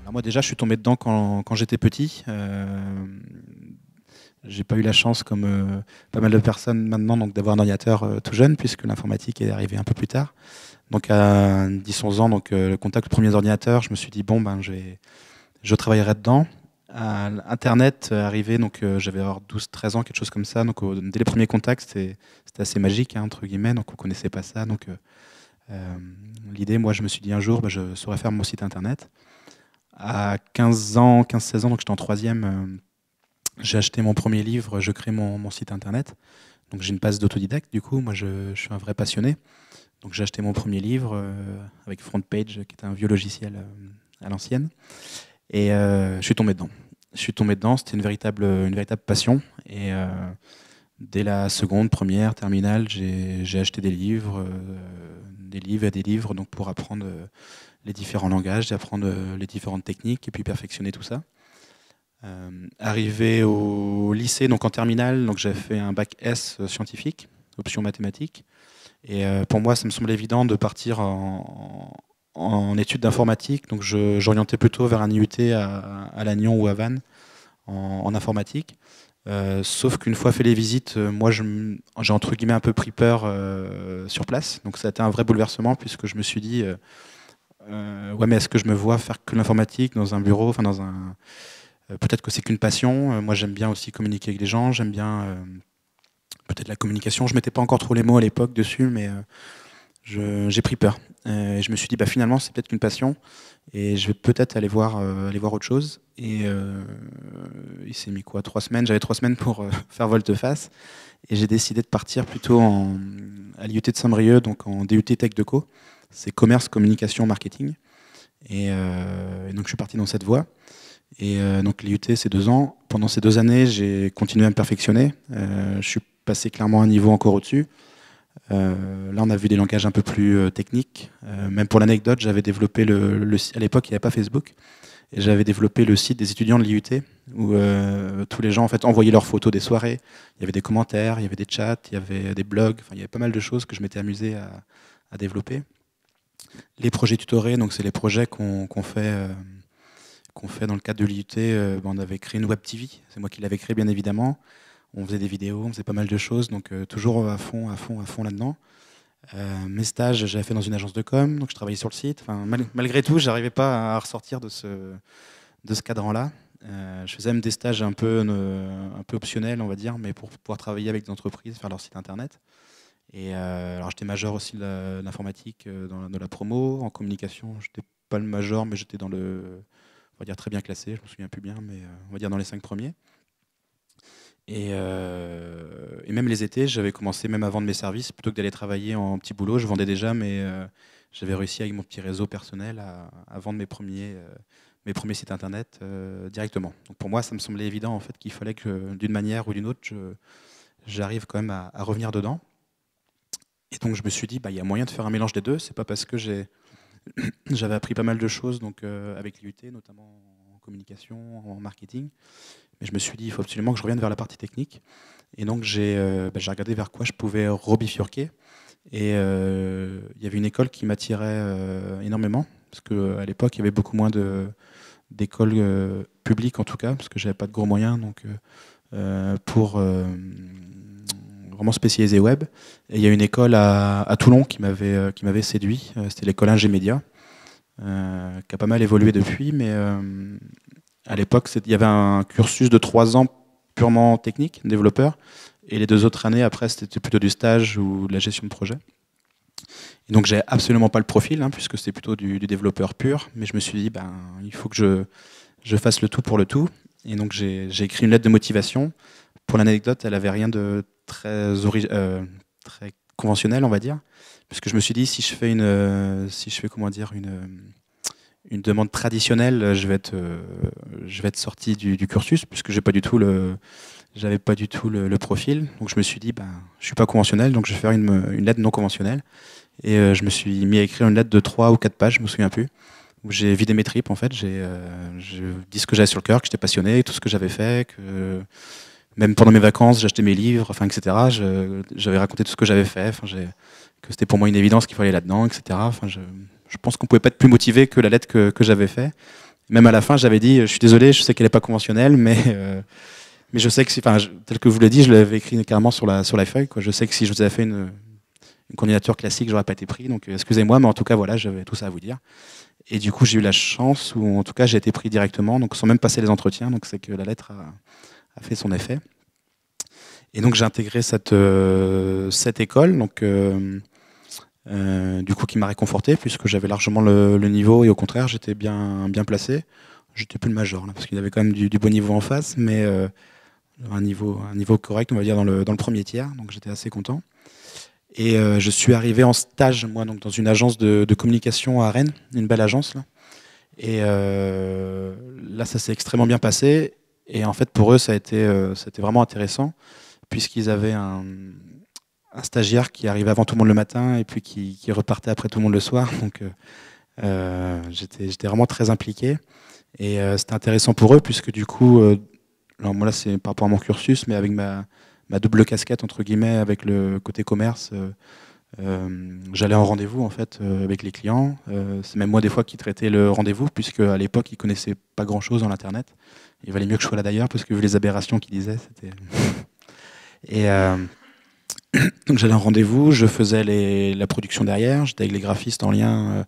Alors moi déjà, je suis tombé dedans quand j'étais petit. J'ai pas eu la chance, comme pas mal de personnes maintenant, donc d'avoir un ordinateur tout jeune, puisque l'informatique est arrivée un peu plus tard. Donc à 10-11 ans, donc le contact aux premiers ordinateurs, je me suis dit bon ben je travaillerai dedans. Internet arrivé, donc j'avais 12-13 ans, quelque chose comme ça. Donc dès les premiers contacts, c'était assez magique, hein, entre guillemets. Donc on connaissait pas ça. Donc l'idée, moi, je me suis dit un jour, bah, je saurais faire mon site internet. À 15 ans, 15-16 ans, donc j'étais en troisième, j'ai acheté mon premier livre, je crée mon site internet. Donc j'ai une base d'autodidacte, du coup, moi je suis un vrai passionné. Donc j'ai acheté mon premier livre avec FrontPage, qui était un vieux logiciel à l'ancienne. Et je suis tombé dedans. Je suis tombé dedans, c'était une véritable passion. Et dès la seconde, première, terminale, j'ai acheté des livres et des livres donc pour apprendre les différents langages, apprendre les différentes techniques et puis perfectionner tout ça. Arrivé au lycée, donc en terminale, donc j'ai fait un bac S scientifique, option mathématiques. Et pour moi, ça me semblait évident de partir en études d'informatique. Donc j'orientais plutôt vers un IUT à Lannion ou à Vannes en informatique. Sauf qu'une fois fait les visites, moi j'ai entre guillemets un peu pris peur sur place. Donc ça a été un vrai bouleversement puisque je me suis dit ouais, mais est-ce que je me vois faire que l'informatique dans un bureau, enfin dans un peut-être que c'est qu'une passion. Moi j'aime bien aussi communiquer avec les gens, j'aime bien peut-être la communication. Je mettais pas encore trop les mots à l'époque dessus, mais j'ai pris peur. Et je me suis dit, bah, finalement, c'est peut-être qu'une passion, et je vais peut-être aller voir autre chose. Et il s'est mis quoi, 3 semaines. J'avais 3 semaines pour faire volte-face, et j'ai décidé de partir plutôt à l'IUT de Saint-Brieuc, donc en DUT Tech Deco. C'est commerce, communication, marketing. Et donc je suis parti dans cette voie. Et donc l'IUT, c'est 2 ans. Pendant ces 2 années, j'ai continué à me perfectionner. Je suis passé clairement un niveau encore au-dessus. Là, on a vu des langages un peu plus techniques. Même pour l'anecdote, j'avais développé à l'époque, il n'y avait pas Facebook, et j'avais développé le site des étudiants de l'IUT, où tous les gens en fait envoyaient leurs photos des soirées. Il y avait des commentaires, il y avait des chats, il y avait des blogs. Enfin, il y avait pas mal de choses que je m'étais amusé à développer. Les projets tutorés, donc c'est les projets qu'on fait dans le cadre de l'IUT. On avait créé une web TV. C'est moi qui l'avais créé, bien évidemment. On faisait des vidéos, on faisait pas mal de choses, donc toujours à fond là-dedans. Mes stages, j'avais fait dans une agence de com, donc je travaillais sur le site. Enfin, malgré tout, j'arrivais pas à ressortir de ce cadran-là. Je faisais même des stages un peu optionnels, on va dire, mais pour pouvoir travailler avec des entreprises, faire leur site internet. Et alors j'étais major aussi de l'informatique dans la promo, en communication. J'étais pas le major, mais j'étais on va dire très bien classé. Je me souviens plus bien, mais on va dire dans les 5 premiers. Et même les étés, j'avais commencé, même avant de mes services, plutôt que d'aller travailler en petit boulot, je vendais déjà, mais j'avais réussi avec mon petit réseau personnel à vendre mes premiers sites internet directement. Donc pour moi, ça me semblait évident en fait qu'il fallait que d'une manière ou d'une autre, j'arrive quand même à revenir dedans. Et donc je me suis dit, bah, il y a moyen de faire un mélange des deux. C'est pas parce que j'avais appris pas mal de choses donc avec l'IUT, notamment en communication, en marketing. Mais je me suis dit, il faut absolument que je revienne vers la partie technique. Et donc, j'ai regardé vers quoi je pouvais rebifurquer. Et il y avait une école qui m'attirait énormément, parce qu'à l'époque, il y avait beaucoup moins d'écoles publiques, en tout cas, parce que j'avais pas de gros moyens donc, pour vraiment spécialisé web. Et il y a une école à Toulon qui m'avait séduit. C'était l'école Ingémédia, qui a pas mal évolué depuis, mais à l'époque, il y avait un cursus de 3 ans purement technique, développeur, et les 2 autres années après, c'était plutôt du stage ou de la gestion de projet. Et donc, j'ai absolument pas le profil, hein, puisque c'était plutôt du développeur pur, mais je me suis dit, ben, il faut que je fasse le tout pour le tout. Et donc, j'ai écrit une lettre de motivation. Pour l'anecdote, elle avait rien de très conventionnel, on va dire, puisque je me suis dit, si je fais comment dire, une demande traditionnelle, je vais être sorti du cursus, puisque j'avais pas du tout le profil. Donc je me suis dit, ben, je suis pas conventionnel, donc je vais faire une lettre non conventionnelle. Et je me suis mis à écrire une lettre de 3 ou 4 pages, je me souviens plus, où j'ai vidé mes tripes en fait. J'ai dit ce que j'avais sur le cœur, que j'étais passionné, tout ce que j'avais fait, que même pendant mes vacances, j'achetais mes livres, enfin, etc. J'avais raconté tout ce que j'avais fait, enfin, que c'était pour moi une évidence qu'il fallait aller là-dedans, etc. Enfin, je pense qu'on pouvait pas être plus motivé que la lettre que j'avais fait. Même à la fin, j'avais dit, je suis désolé, je sais qu'elle n'est pas conventionnelle, mais je sais que, tel que je vous l'ai dit, je l'avais écrit carrément sur la feuille, quoi. Je sais que si je vous avais fait une candidature classique, j'aurais pas été pris. Donc excusez-moi, mais en tout cas, voilà, j'avais tout ça à vous dire. Et du coup, j'ai eu la chance, ou en tout cas, j'ai été pris directement, donc sans même passer les entretiens. Donc c'est que la lettre a fait son effet. Et donc j'ai intégré cette école, donc du coup qui m'a réconforté puisque j'avais largement le niveau et au contraire j'étais bien placé. J'étais plus le major là, parce qu'il y avait quand même du bon niveau en face, mais un niveau correct, on va dire dans le premier tiers. Donc j'étais assez content. Et je suis arrivé en stage moi donc dans une agence de communication à Rennes, une belle agence là. Et là ça s'est extrêmement bien passé. Et en fait pour eux c'était vraiment intéressant, puisqu'ils avaient un stagiaire qui arrivait avant tout le monde le matin et puis qui repartait après tout le monde le soir. Donc j'étais vraiment très impliqué. Et c'était intéressant pour eux, puisque du coup, alors moi là c'est par rapport à mon cursus, mais avec ma double casquette, entre guillemets, avec le côté commerce, j'allais en rendez-vous en fait avec les clients. C'est même moi des fois qui traitais le rendez-vous, puisque à l'époque ils connaissaient pas grand-chose dans l'internet. Il valait mieux que je sois là d'ailleurs, parce que vu les aberrations qu'ils disaient, c'était... Et donc j'allais en rendez-vous, je faisais la production derrière, j'étais avec les graphistes en lien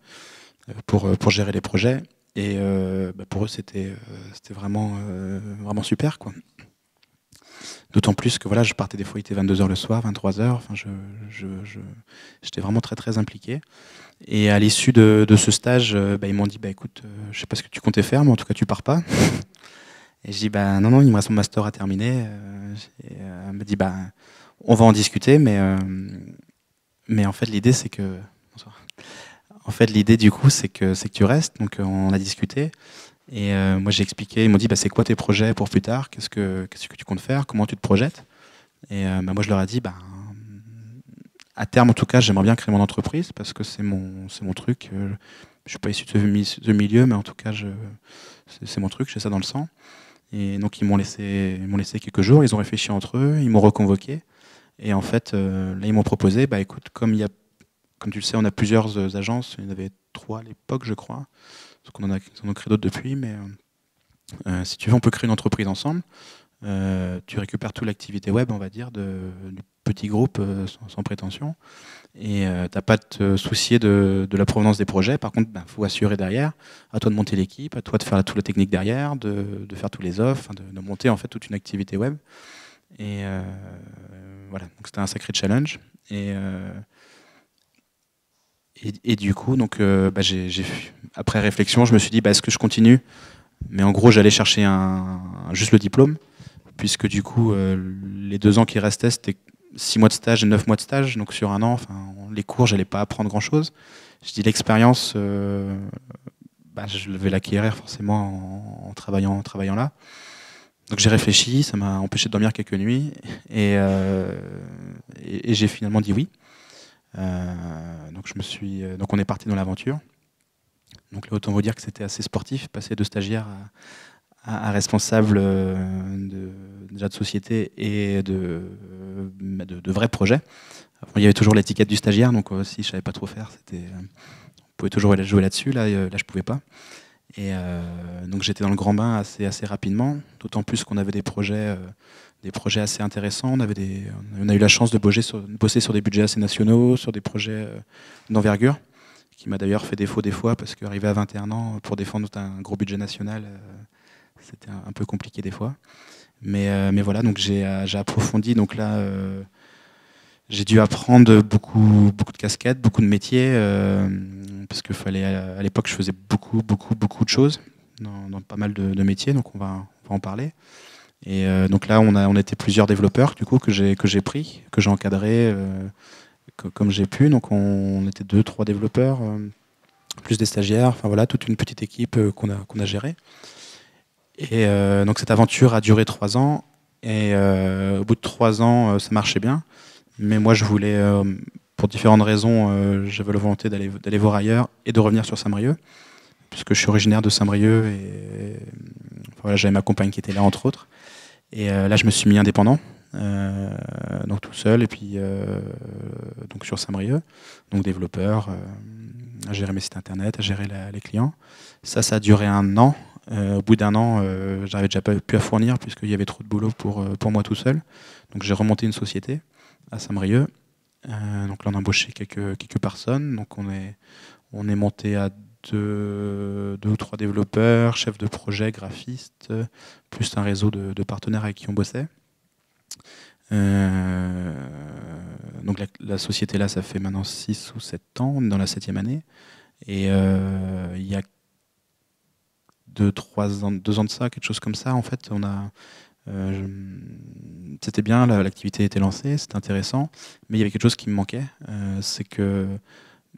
pour gérer les projets. Et pour eux c'était vraiment super, quoi. D'autant plus que voilà, je partais des fois, il était 22h le soir, 23h. Enfin, j'étais vraiment très très impliqué. Et à l'issue de ce stage, ils m'ont dit écoute, je sais pas ce que tu comptais faire, mais en tout cas tu pars pas. Et je dis non, il me reste mon master à terminer. Et elle me dit on va en discuter, mais en fait l'idée c'est que du coup c'est que tu restes. Donc on a discuté. Et moi j'ai expliqué, ils m'ont dit c'est quoi tes projets pour plus tard, qu'est-ce que tu comptes faire, comment tu te projettes. Et moi je leur ai dit à terme en tout cas j'aimerais bien créer mon entreprise, parce que c'est mon truc. Je suis pas issu de ce milieu, mais en tout cas c'est mon truc, j'ai ça dans le sang. Et donc ils m'ont laissé quelques jours, ils ont réfléchi entre eux, ils m'ont reconvoqué. Et en fait là ils m'ont proposé écoute, comme tu le sais, on a plusieurs agences, il y en avait 3 à l'époque je crois. Donc on en a créé d'autres depuis, mais si tu veux, on peut créer une entreprise ensemble. Tu récupères toute l'activité web, on va dire, du petit groupe sans prétention. Et tu n'as pas à te soucier de la provenance des projets. Par contre, faut assurer derrière. À toi de monter l'équipe, à toi de faire toute la technique derrière, de faire tous les offres, de monter en fait toute une activité web. Et voilà, donc c'était un sacré challenge. Et du coup, donc, après réflexion, je me suis dit, est-ce que je continue? Mais en gros, j'allais chercher juste le diplôme, puisque du coup, les 2 ans qui restaient, c'était 6 mois de stage et 9 mois de stage. Donc sur un an, les cours, j'allais pas apprendre grand-chose. Je dis l'expérience, je vais l'acquérir forcément en travaillant là. Donc j'ai réfléchi, ça m'a empêché de dormir quelques nuits, et j'ai finalement dit oui. Donc on est parti dans l'aventure. Donc là, autant vous dire que c'était assez sportif, passer de stagiaire à responsable déjà de société et de vrais projets. Après, il y avait toujours l'étiquette du stagiaire, donc si je savais pas trop faire, on pouvait toujours jouer là-dessus. Là, je pouvais pas. Et donc j'étais dans le grand bain assez rapidement, d'autant plus qu'on avait des projets assez intéressants. On a eu la chance de bosser sur des budgets assez nationaux, sur des projets d'envergure, qui m'a d'ailleurs fait défaut des fois, parce qu'arriver à 21 ans pour défendre un gros budget national, c'était un peu compliqué des fois. Mais voilà, donc j'ai approfondi. Donc là, j'ai dû apprendre beaucoup de casquettes, beaucoup de métiers, parce que à l'époque, je faisais beaucoup de choses dans pas mal de métiers, donc on va en parler. Et donc là, on était plusieurs développeurs du coup que j'ai pris, que j'ai encadré comme j'ai pu. Donc on était 2-3 développeurs, plus des stagiaires. Enfin voilà, toute une petite équipe qu'on a gérée. Et donc cette aventure a duré 3 ans. Et au bout de 3 ans, ça marchait bien. Mais moi, je voulais, pour différentes raisons, j'avais la volonté d'aller voir ailleurs et de revenir sur Saint-Brieuc, puisque je suis originaire de Saint-Brieuc et voilà, j'avais ma compagne qui était là, entre autres. Et là, je me suis mis indépendant, donc tout seul, et puis donc sur Saint-Brieuc, donc développeur, à gérer mes sites internet, à gérer les clients. Ça a duré 1 an, Au bout d'un an, j'arrivais déjà pas plus à fournir puisqu'il y avait trop de boulot pour moi tout seul. Donc j'ai remonté une société à Saint-Brieuc. Donc là on a embauché quelques personnes. Donc on est monté à deux ou trois développeurs, chefs de projet, graphistes, plus un réseau de partenaires avec qui on bossait. Donc la société là, ça fait maintenant 6 ou 7 ans, on est dans la 7e année. Et il y a 2 ans de ça, quelque chose comme ça, en fait, c'était bien, l'activité était lancée, c'était intéressant, mais il y avait quelque chose qui me manquait, c'est que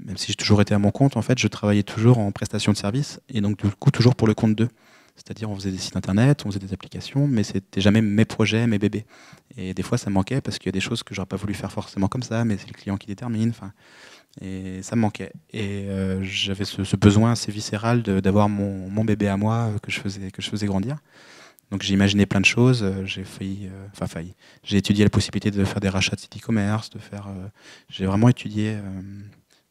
même si j'ai toujours été à mon compte, en fait, je travaillais toujours en prestation de service, et donc du coup toujours pour le compte d'eux. C'est-à-dire on faisait des sites internet, on faisait des applications, mais c'était jamais mes projets, mes bébés. Et des fois ça me manquait parce qu'il y a des choses que j'aurais pas voulu faire forcément comme ça, mais c'est le client qui détermine. Enfin, et ça me manquait. Et j'avais ce besoin assez viscéral d'avoir mon bébé à moi que je faisais grandir. Donc j'ai imaginé plein de choses. J'ai failli. J'ai étudié la possibilité de faire des rachats de site e-commerce, j'ai vraiment étudié.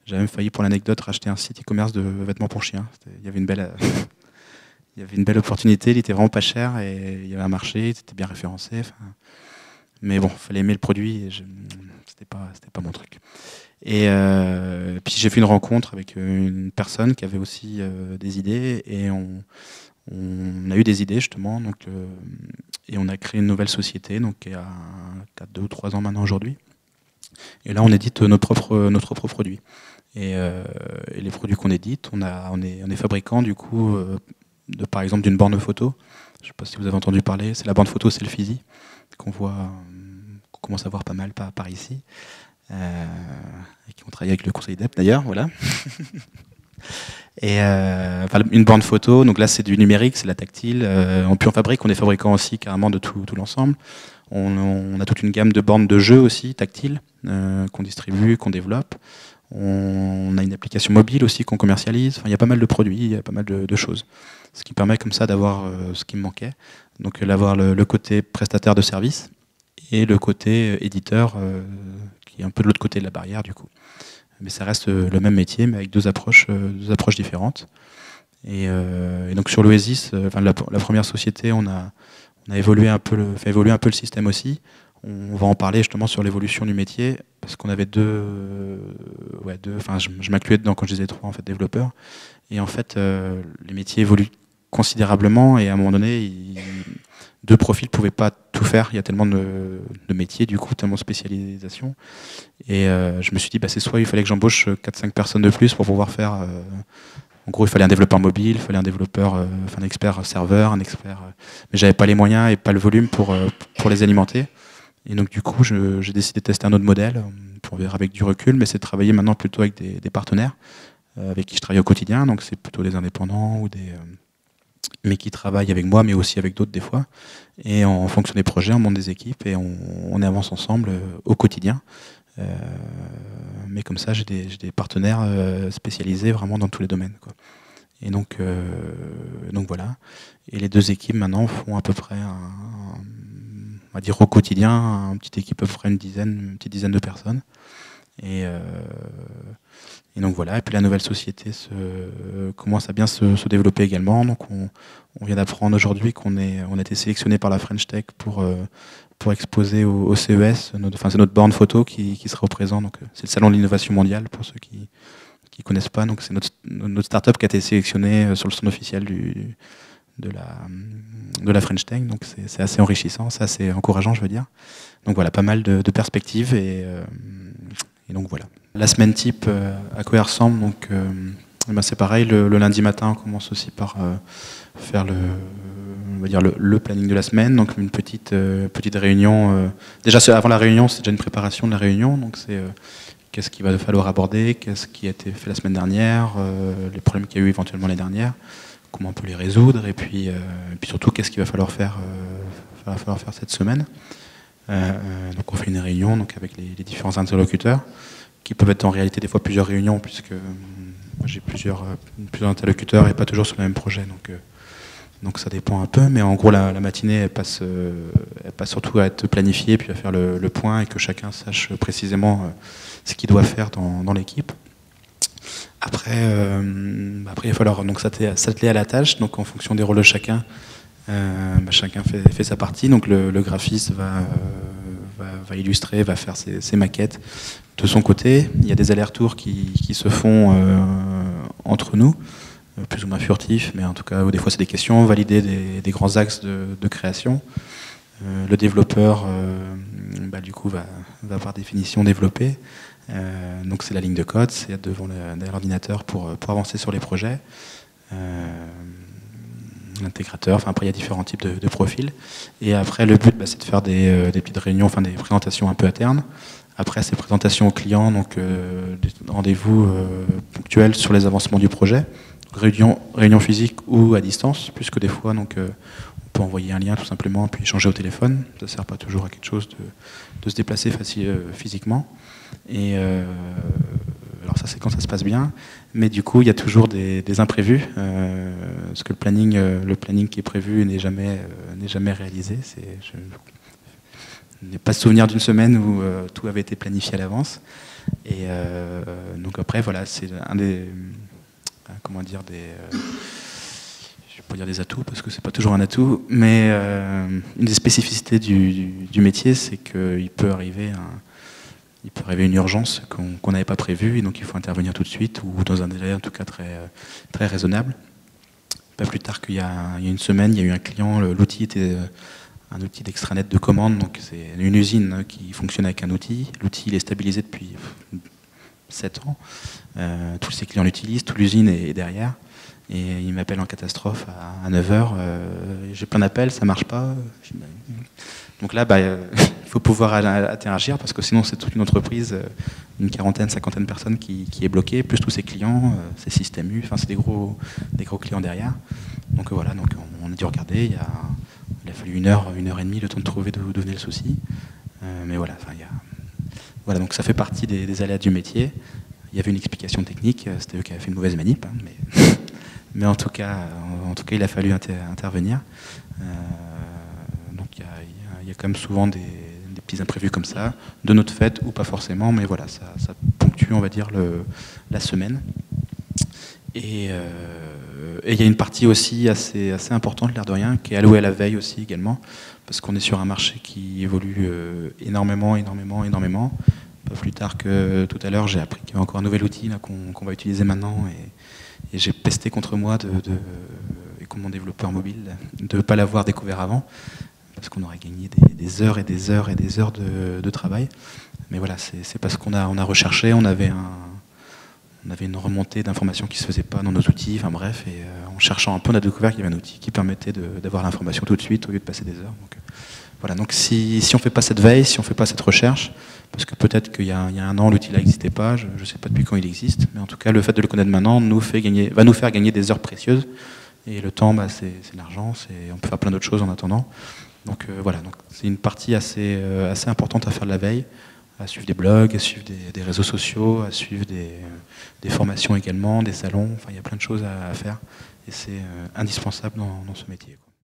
J'ai même failli, pour l'anecdote, racheter un site e-commerce de vêtements pour chiens. Il y avait une belle opportunité, il était vraiment pas cher et il y avait un marché, c'était bien référencé. Mais bon, il fallait aimer le produit et c'était pas mon truc. Et puis j'ai fait une rencontre avec une personne qui avait aussi des idées et on a eu des idées justement, et on a créé une nouvelle société donc qui a 2 ou 3 ans maintenant aujourd'hui. Et là on édite nos propres produits. Et les produits qu'on édite, on est fabricant du coup par exemple d'une borne photo. Je ne sais pas si vous avez entendu parler, c'est la borne photo Selfeasy qu'on commence à voir pas mal par ici. Et qui ont travaillé avec le Conseil d'EP d'ailleurs, voilà. Et une borne photo, donc là c'est du numérique, c'est la tactile. On est fabricant aussi carrément de tout l'ensemble. On a toute une gamme de bornes de jeux aussi tactiles qu'on distribue, qu'on développe. On a une application mobile aussi qu'on commercialise. Enfin, il y a pas mal de produits, il y a pas mal de choses. Ce qui permet comme ça d'avoir ce qui me manquait. Donc d'avoir le côté prestataire de service et le côté éditeur qui est un peu de l'autre côté de la barrière du coup. Mais ça reste le même métier, mais avec deux approches différentes. Et donc sur l'Oasis, la première société, on a fait évoluer un peu le système aussi. On va en parler justement sur l'évolution du métier, parce qu'on avait je m'incluais dedans quand je disais 3 en fait, développeurs. Et en fait, les métiers évoluent considérablement, et à un moment donné, 2 profils ne pouvaient pas tout faire. Il y a tellement de métiers, du coup, tellement de spécialisation. Et je me suis dit, c'est soit il fallait que j'embauche 4-5 personnes de plus pour pouvoir faire... en gros, il fallait un développeur mobile, il fallait un développeur, un expert serveur, mais j'avais pas les moyens et pas le volume pour les alimenter. Et donc du coup, j'ai décidé de tester un autre modèle, pour voir avec du recul, mais c'est de travailler maintenant plutôt avec des partenaires avec qui je travaille au quotidien. Donc c'est plutôt des indépendants mais qui travaillent avec moi, mais aussi avec d'autres des fois. Et en fonction des projets, on monte des équipes et on avance ensemble au quotidien. Mais comme ça, j'ai des partenaires spécialisés vraiment dans tous les domaines, quoi. Et donc voilà. Et les 2 équipes maintenant font à peu près on va dire au quotidien, une petite équipe à peu près une petite dizaine de personnes. Et donc voilà. Et puis la nouvelle société commence à bien se développer également. Donc on vient d'apprendre aujourd'hui qu'on a été sélectionné par la French Tech pour exposer au CES. C'est notre borne photo qui sera au présent. Donc c'est le salon de l'innovation mondiale pour ceux qui connaissent pas. Donc c'est notre start-up qui a été sélectionnée sur le stand officiel de la French Tech. Donc c'est assez enrichissant, c'est assez encourageant, je veux dire. Donc voilà, pas mal de perspectives et donc voilà. La semaine type, à quoi elle ressemble? Donc c'est pareil, le lundi matin, on commence aussi par faire le planning de la semaine. Donc une petite réunion. Déjà avant la réunion, c'est déjà une préparation de la réunion. Donc c'est qu'est-ce qu'il va falloir aborder, qu'est-ce qui a été fait la semaine dernière, les problèmes qu'il y a eu éventuellement l'année dernière, comment on peut les résoudre, et puis surtout qu'est-ce qu'il va falloir faire cette semaine. Donc on fait une réunion donc avec les différents interlocuteurs, qui peuvent être en réalité des fois plusieurs réunions, puisque j'ai plusieurs interlocuteurs et pas toujours sur le même projet. Donc ça dépend un peu, mais en gros la matinée elle passe surtout à être planifiée, puis à faire le point, et que chacun sache précisément ce qu'il doit faire dans l'équipe. Après, il va falloir donc s'atteler à la tâche, donc en fonction des rôles de chacun. Chacun fait sa partie, donc le graphiste va illustrer, va faire ses maquettes de son côté. Il y a des allers-retours qui se font entre nous, plus ou moins furtifs, mais en tout cas, des fois c'est des questions, valider des grands axes de création. Le développeur, du coup, va par définition développer. Donc c'est la ligne de code, c'est être derrière l'ordinateur pour avancer sur les projets. L'intégrateur, enfin après il y a différents types de profils. Et après le but c'est de faire des petites réunions, enfin des présentations un peu internes. Après ces présentations aux clients, donc des rendez-vous ponctuels sur les avancements du projet, réunion physique ou à distance, puisque des fois donc on peut envoyer un lien tout simplement puis échanger au téléphone. Ça ne sert pas toujours à quelque chose de se déplacer physiquement. Et alors ça c'est quand ça se passe bien, mais du coup il y a toujours des imprévus, parce que le planning qui est prévu n'est jamais réalisé. Je n'ai pas souvenir d'une semaine où tout avait été planifié à l'avance. Et donc après voilà, c'est un des je vais pas dire des atouts parce que c'est pas toujours un atout, mais une des spécificités du métier, c'est qu'il peut arriver une urgence qu'on n'avait pas prévue, et donc il faut intervenir tout de suite, ou dans un délai en tout cas très raisonnable. Pas plus tard qu'il y a une semaine, il y a eu un client, l'outil était un outil d'extranet de commande, donc c'est une usine qui fonctionne avec un outil. L'outil il est stabilisé depuis 7 ans. Tous ses clients l'utilisent, toute l'usine est derrière. Et il m'appelle en catastrophe à 9h. J'ai plein d'appels, ça marche pas. Donc là, il faut pouvoir interagir, parce que sinon c'est toute une entreprise, une quarantaine, cinquantaine de personnes qui est bloquée, plus tous ses clients, ses systèmes U, enfin c'est des gros clients derrière. Donc voilà, donc on a dû regarder, il a fallu une heure et demie le temps de trouver d'où venait le souci. Mais voilà, voilà, donc ça fait partie des aléas du métier. Il y avait une explication technique, c'était eux qui avaient fait une mauvaise manip, hein, mais en tout cas, il a fallu intervenir. Donc il y a quand même souvent des petits imprévus comme ça, de notre fait ou pas forcément, mais voilà, ça ponctue, on va dire, la semaine. Et il y a une partie aussi assez importante, l'air de rien, qui est allouée à la veille aussi également, parce qu'on est sur un marché qui évolue énormément. Pas plus tard que tout à l'heure, j'ai appris qu'il y avait encore un nouvel outil qu'on va utiliser maintenant, et j'ai pesté contre moi et contre mon développeur mobile de ne pas l'avoir découvert avant, parce qu'on aurait gagné des heures et des heures et des heures de travail. Mais voilà, c'est parce qu'on a recherché, on avait une remontée d'informations qui ne se faisait pas dans nos outils, enfin bref, et en cherchant un peu, on a découvert qu'il y avait un outil qui permettait d'avoir l'information tout de suite au lieu de passer des heures. Donc, voilà, donc si on ne fait pas cette veille, si on ne fait pas cette recherche, parce que peut-être qu'il y a un an, l'outil là n'existait pas, je ne sais pas depuis quand il existe, mais en tout cas, le fait de le connaître maintenant va nous faire gagner des heures précieuses, et le temps, c'est l'argent, on peut faire plein d'autres choses en attendant. Donc voilà, donc c'est une partie assez importante à faire de la veille, à suivre des blogs, à suivre des réseaux sociaux, à suivre des formations également, des salons, enfin il y a plein de choses à faire, et c'est indispensable dans ce métier, quoi.